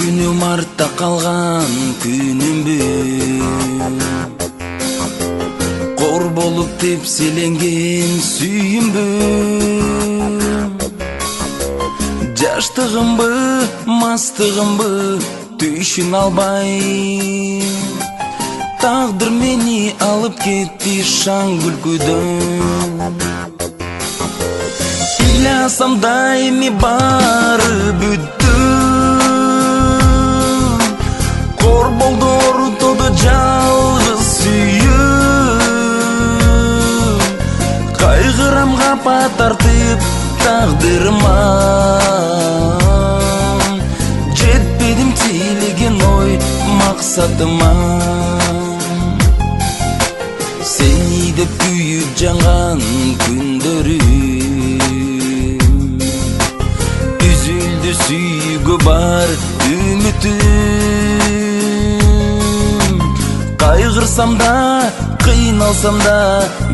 күнүм артта калган күнүмбү, кор болуп тепселенген сүйүмбү. Жаштыгымбы, мастыгымбы түшүн албай, тагдыр мени алып кетти шаң күлкүдөн. Ыйласам да эми баары бүттү, кор болду орутоду жалгыз сүйүм. Кайгырам капа тартып тагдырыма, жетпедим тийлеген ой максатыма. Сени деп күйүп жанган күндөрүм, үзүлдү сүйүүгө бар үмүтүм. Кайгырсам да, кыйналсам да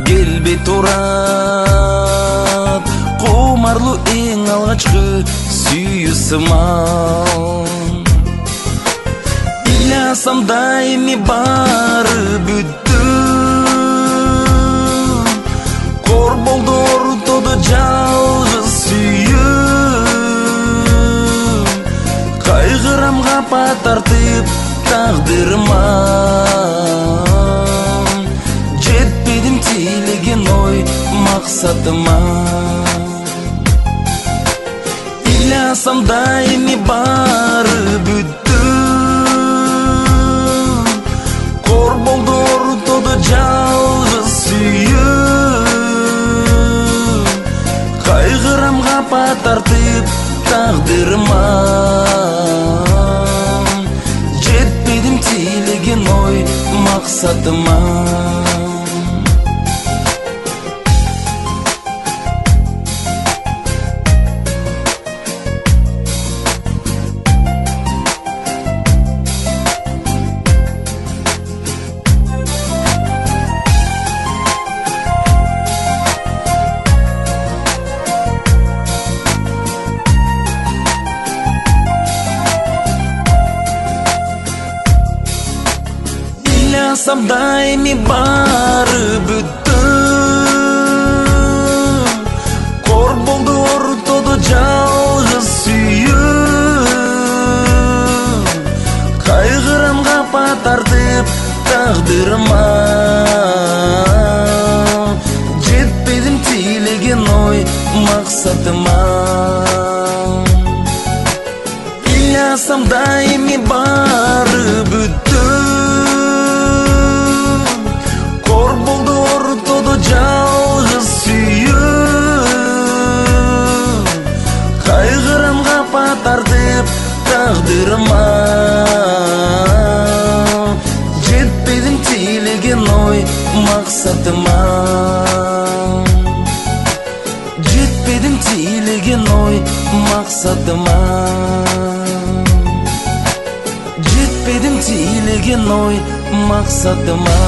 келбей турат, кумарлуу эң алгачкы сүйүү сымал. Ыйласам да эми баары бүттү, кор болду орутоду жалгыз сүйүм. Кайгырам капа тартып тагдырыма, жетпедим тийлеген ой максатыма. Ыйласам да эми баары бүттү, кор болду орутоду жалгыз сүйүм. Кайгырам капа тартып тагдырыма, жетпедим тийлеген ой максатыма. Ыйласам да эми баары бүттү, кор болду орутоду жалгыз сүйүм. Кайгырам капа тартып тагдырыма, жетпедим тийлеген ой максатыма. Ыйласам да эми баары бүттү, кор болду орутоду жалгыз сүйүм. Кайгырам капа тартып тагдырыма, жетпедим тийлеген ой максатыма. Жетпедим тийлеген ой максатыма. Жетпедим тийлеген ой максатыма.